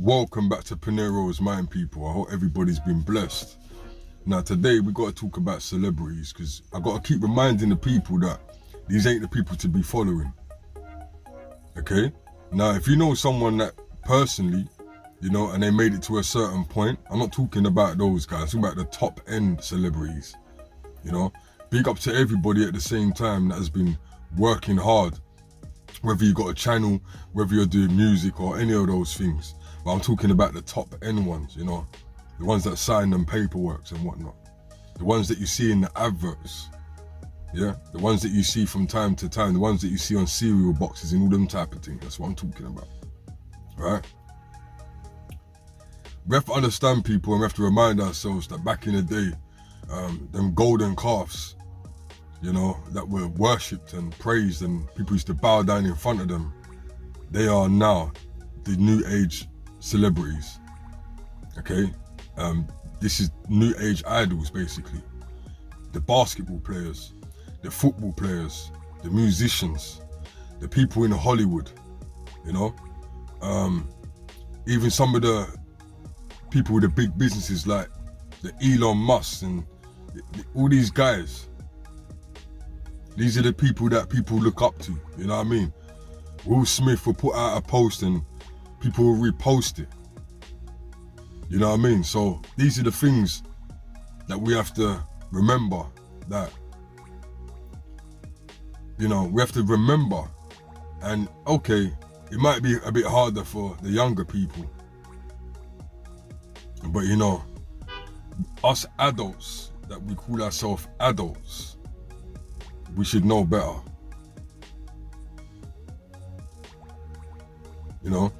Welcome back to Pinero's Mind, people. I hope everybody's been blessed. Now today we got to talk about celebrities, because I got to keep reminding the people that these ain't the people to be following. Okay? Now if you know someone that personally, you know, and they made it to a certain point, I'm not talking about those guys, I'm talking about the top end celebrities. You know, big up to everybody at the same time that has been working hard, whether you got a channel, whether you're doing music or any of those things. But I'm talking about the top end ones, you know, the ones that sign them paperworks and whatnot, the ones that you see in the adverts, yeah, the ones that you see from time to time, the ones that you see on cereal boxes and all them type of things. That's what I'm talking about, right? We have to understand, people, and we have to remind ourselves that back in the day, them golden calves, you know, that were worshipped and praised and people used to bow down in front of them, they are now the new age celebrities, okay? This is new age idols, basically. The basketball players, the football players, the musicians, the people in Hollywood, you know? Even some of the people with the big businesses like the Elon Musk and all these guys. These are the people that people look up to, you know what I mean? Will Smith will put out a post and people will repost it. You know what I mean? So these are the things that we have to remember, that, you know, we have to remember. And okay, it might be a bit harder for the younger people, but you know, us adults, that we call ourselves adults, we should know better. You know?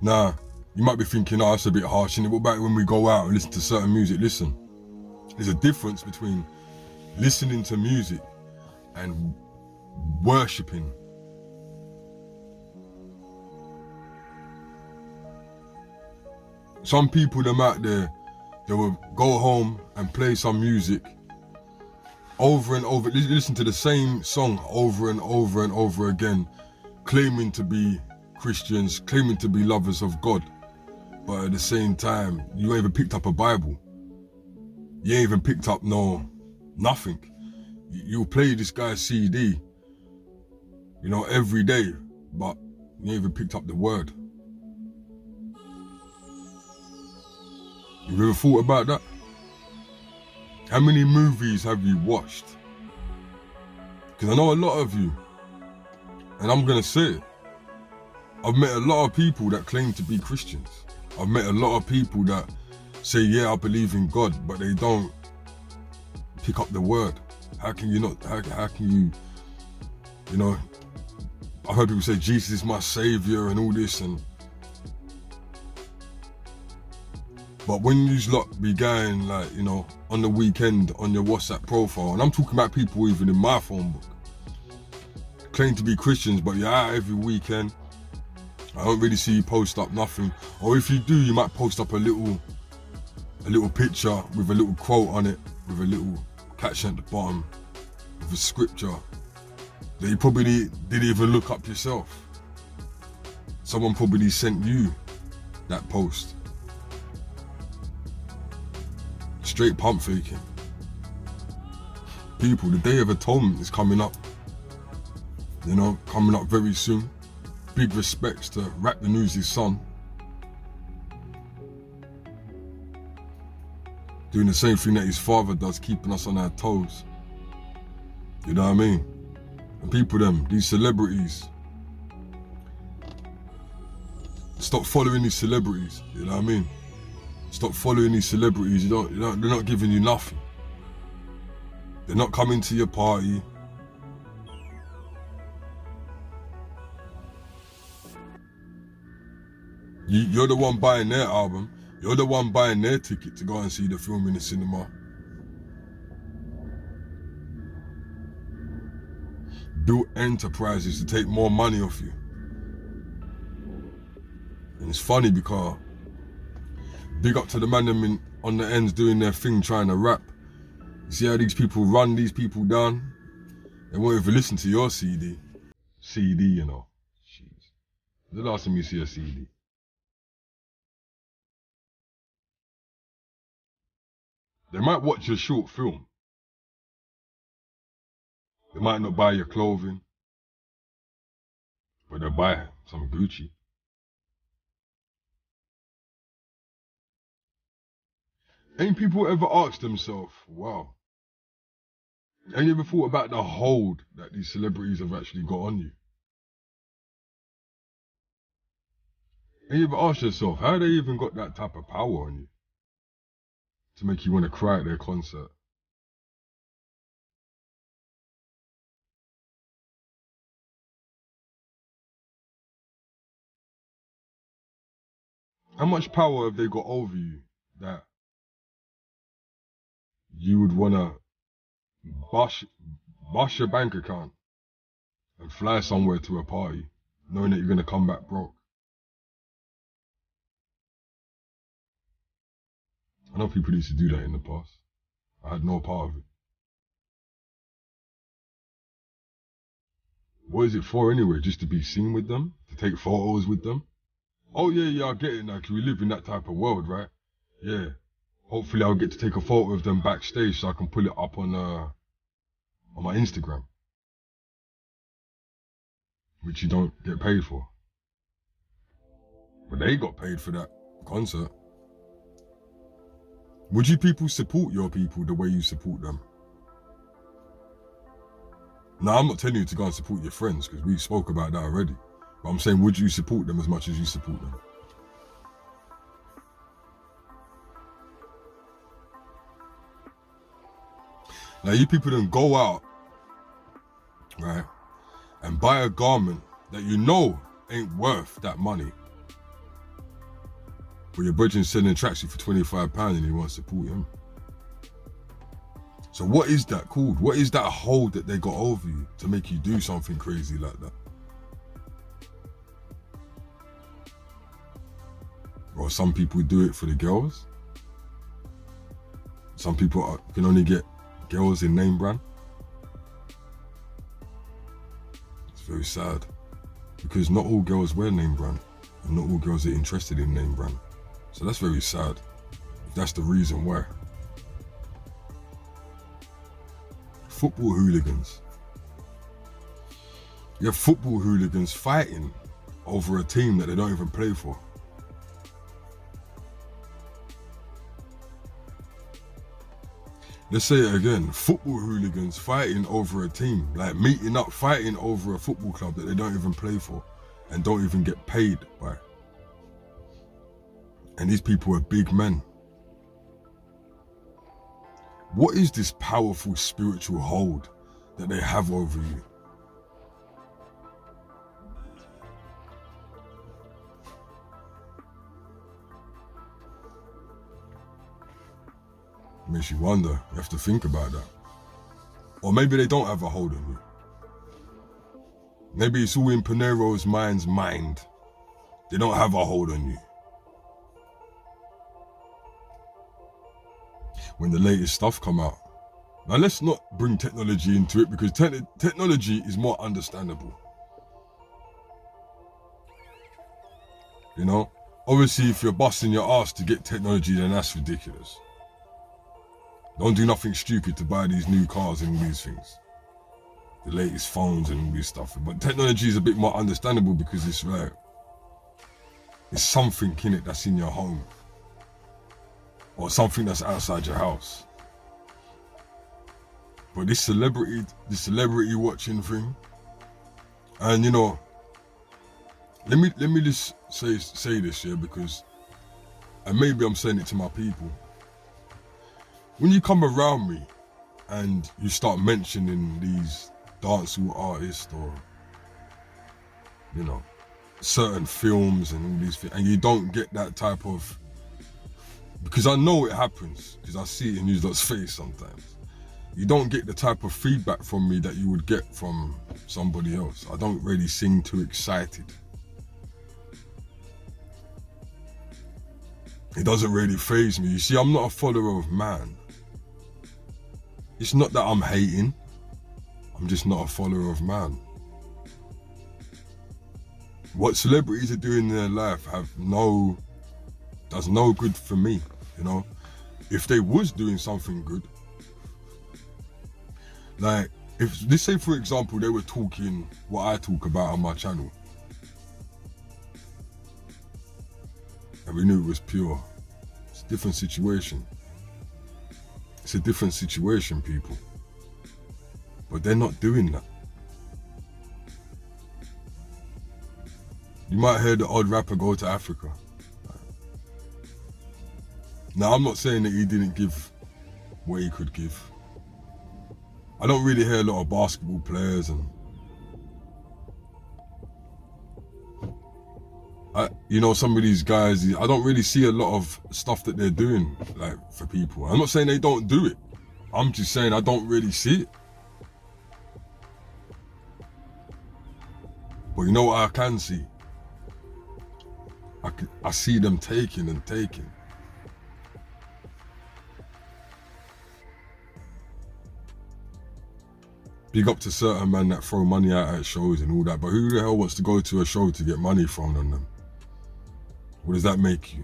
Now, you might be thinking, oh, that's a bit harsh, and what about when we go out and listen to certain music? Listen, there's a difference between listening to music and worshipping. Some people, them out there, they will go home and play some music over and over, listen to the same song over and over and over again, claiming to be Christians, claiming to be lovers of God, but at the same time, you ain't even picked up a Bible. You ain't even picked up nothing. You'll play this guy's CD, you know, every day, but you ain't even picked up the word. You ever thought about that? How many movies have you watched? Because I know a lot of you, and I'm gonna say it, I've met a lot of people that claim to be Christians. I've met a lot of people that say, yeah, I believe in God, but they don't pick up the word. How can you not, how can you know, I've heard people say Jesus is my savior and all this, but when you lot be going, like, you know, on the weekend on your WhatsApp profile, and I'm talking about people even in my phone book, claim to be Christians, but you're out every weekend, I don't really see you post up nothing. Or if you do, you might post up a little picture with a little quote on it, with a little caption at the bottom, with a scripture that you probably didn't even look up yourself. Someone probably sent you that post. Straight pump faking. People, the Day of Atonement is coming up. You know, coming up very soon. Big respects to Rap the News' son. Doing the same thing that his father does, keeping us on our toes. You know what I mean? And people, these celebrities, stop following these celebrities, you know what I mean? Stop following these celebrities. They're not giving you nothing. They're not coming to your party. You're the one buying their album. You're the one buying their ticket to go and see the film in the cinema. Built enterprises to take more money off you. And it's funny because big up to the man them on the ends doing their thing, trying to rap. You see how these people run these people down? They won't even listen to your CD. CD, you know. Jeez. The last time you see a CD. They might watch your short film. They might not buy your clothing, but they'll buy some Gucci. Ain't people ever asked themselves, wow, ain't you ever thought about the hold that these celebrities have actually got on you? Ain't you ever asked yourself, how they even got that type of power on you to make you want to cry at their concert? How much power have they got over you that you would want to bust your bank account and fly somewhere to a party knowing that you're going to come back broke? I know people used to do that in the past. I had no part of it. What is it for anyway? Just to be seen with them? To take photos with them? Oh yeah, I get it now, 'cause we live in that type of world, right? Yeah. Hopefully I'll get to take a photo of them backstage so I can pull it up on my Instagram. Which you don't get paid for. But they got paid for that concert. Would you people support your people the way you support them? Now, I'm not telling you to go and support your friends, because we spoke about that already. But I'm saying, would you support them as much as you support them? Now, you people don't go out, right, and buy a garment that you know ain't worth that money. But your brethren's selling tracksuit for £25 and you want to support him. So what is that called? What is that hold that they got over you to make you do something crazy like that? Or some people do it for the girls. Some people can only get girls in name brand. It's very sad. Because not all girls wear name brand. And not all girls are interested in name brand. So that's very sad. That's the reason why. Football hooligans. You have football hooligans fighting over a team that they don't even play for. Let's say it again. Football hooligans fighting over a team, like meeting up, fighting over a football club that they don't even play for and don't even get paid by. And these people are big men. What is this powerful spiritual hold that they have over you? Makes you wonder. You have to think about that. Or maybe they don't have a hold on you. Maybe it's all in Pinero's mind. They don't have a hold on you. When the latest stuff come out. Now let's not bring technology into it, because technology is more understandable. You know? Obviously, if you're busting your ass to get technology, then that's ridiculous. Don't do nothing stupid to buy these new cars and all these things. The latest phones and all this stuff. But technology is a bit more understandable because it's like, it's something in it that's in your home. Or something that's outside your house. But this celebrity watching thing, and you know, let me just say this here, because, and maybe I'm saying it to my people. When you come around me and you start mentioning these dancehall artists or, you know, certain films and all these things, and you don't get that type of, because I know it happens, because I see it in you lot's face sometimes. You don't get the type of feedback from me that you would get from somebody else. I don't really seem too excited. It doesn't really faze me. You see, I'm not a follower of man. It's not that I'm hating. I'm just not a follower of man. What celebrities are doing in their life does no good for me, you know? if they was doing something good, like if let's say for example they were talking what I talk about on my channel, and we knew it was pure, it's a different situation. It's a different situation, people. But they're not doing that. You might hear the odd rapper go to Africa. Now, I'm not saying that he didn't give what he could give. I don't really hear a lot of basketball players and some of these guys, I don't really see a lot of stuff that they're doing like for people. I'm not saying they don't do it. I'm just saying I don't really see it. But you know what I can see? I see them taking and taking. Big up to certain men that throw money out at shows and all that, but who the hell wants to go to a show to get money thrown on them? What does that make you?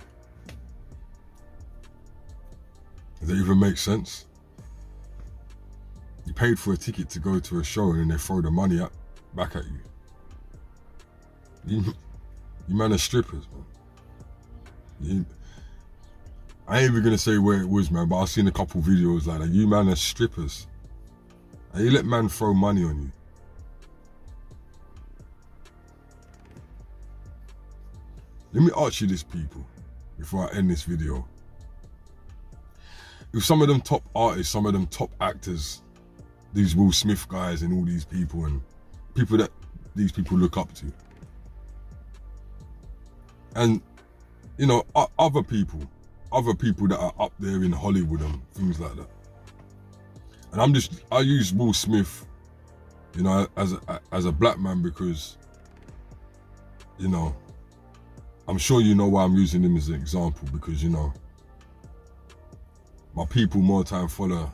Does that even make sense? You paid for a ticket to go to a show and then they throw the money back at you. You man are strippers, man. I ain't even gonna say where it was, man, but I've seen a couple videos like that. You man are strippers. And you let man throw money on you. Let me ask you this, people, before I end this video. If some of them top artists, some of them top actors, these Will Smith guys and all these people and people that these people look up to, and other people that are up there in Hollywood and things like that. And I use Will Smith, as a black man because, I'm sure you know why I'm using him as an example, because, my people more time follow,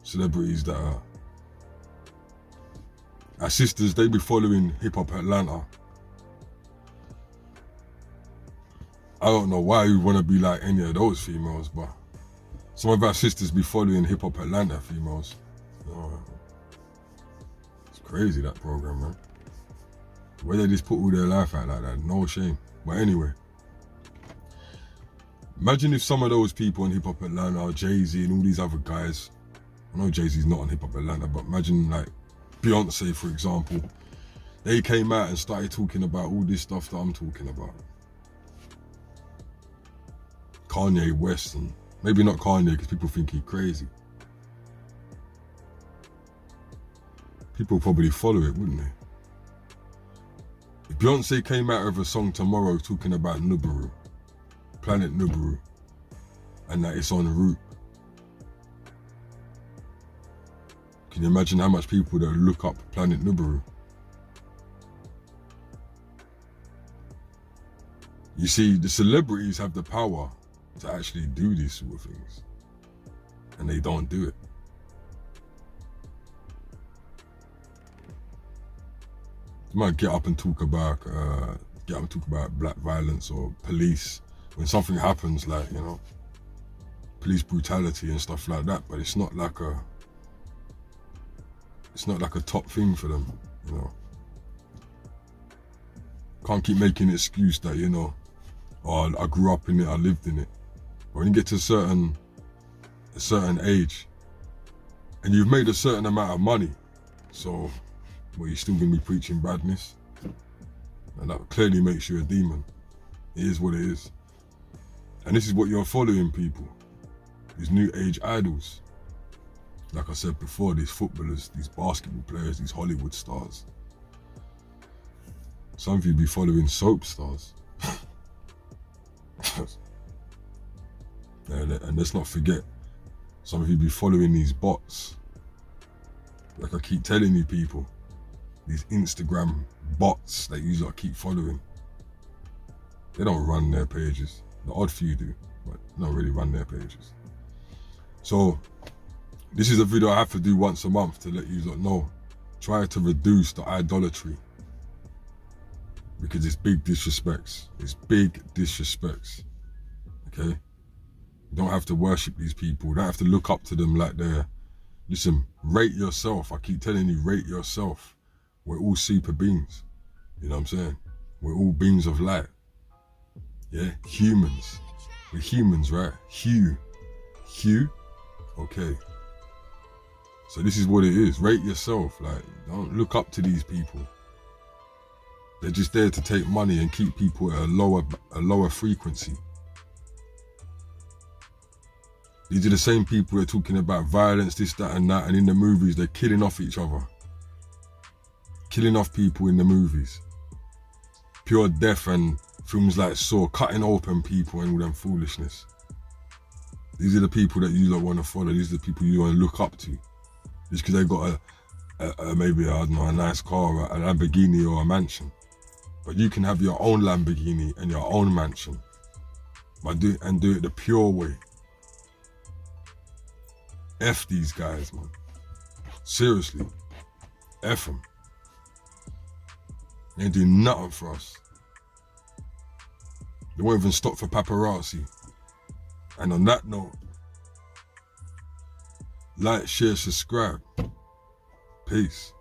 celebrities that are, our sisters, they be following Hip Hop Atlanta. I don't know why you want to be like any of those females, but some of our sisters be following Hip Hop Atlanta females. It's crazy, that program, man. Where they just put all their life out like that, no shame. But anyway, imagine if some of those people on Hip Hop Atlanta, Jay-Z and all these other guys, I know Jay-Z's not on Hip Hop Atlanta, but imagine like Beyonce, for example, they came out and started talking about all this stuff that I'm talking about. Kanye West, and maybe not Kanye because people think he's crazy. People probably follow it, wouldn't they? If Beyonce came out with a song tomorrow talking about Nibiru, planet Nibiru, and that it's en route, can you imagine how much people that look up planet Nibiru? You see, the celebrities have the power to actually do these sort of things, and they don't do it. You might get up and talk about black violence or police when something happens, like police brutality and stuff like that, but it's not like a top thing for them, Can't keep making an excuse that oh, I grew up in it, I lived in it. But when you get to a certain age and you've made a certain amount of money, so you're still gonna be preaching badness, and that clearly makes you a demon. It is what it is. And this is what you're following, people. These new age idols. Like I said before, these footballers, these basketball players, these Hollywood stars. Some of you be following soap stars. And let's not forget, some of you be following these bots. Like I keep telling you, people, these Instagram bots that you keep following, they don't run their pages. The odd few do, but they don't really run their pages. So this is a video I have to do once a month to let you know. Try to reduce the idolatry, because it's big disrespects. It's big disrespects. Okay? You don't have to worship these people. You don't have to look up to them like they're... Listen, rate yourself. I keep telling you, rate yourself. We're all super beings. You know what I'm saying? We're all beings of light. Yeah, humans. We're humans, right? Hugh. Okay. So this is what it is. Rate yourself. Like, don't look up to these people. They're just there to take money and keep people at a lower frequency. These are the same people that are talking about violence, this, that, and that, and in the movies they're killing off each other. Killing off people in the movies. Pure death and films like Saw, cutting open people and all them foolishness. These are the people that you don't want to follow. These are the people you want to look up to. Just because they got maybe, I don't know, a nice car, a Lamborghini or a mansion. But you can have your own Lamborghini and your own mansion. But do it the pure way. F these guys, man. Seriously. F them. They ain't doing nothing for us. They won't even stop for paparazzi. And on that note, like, share, subscribe. Peace.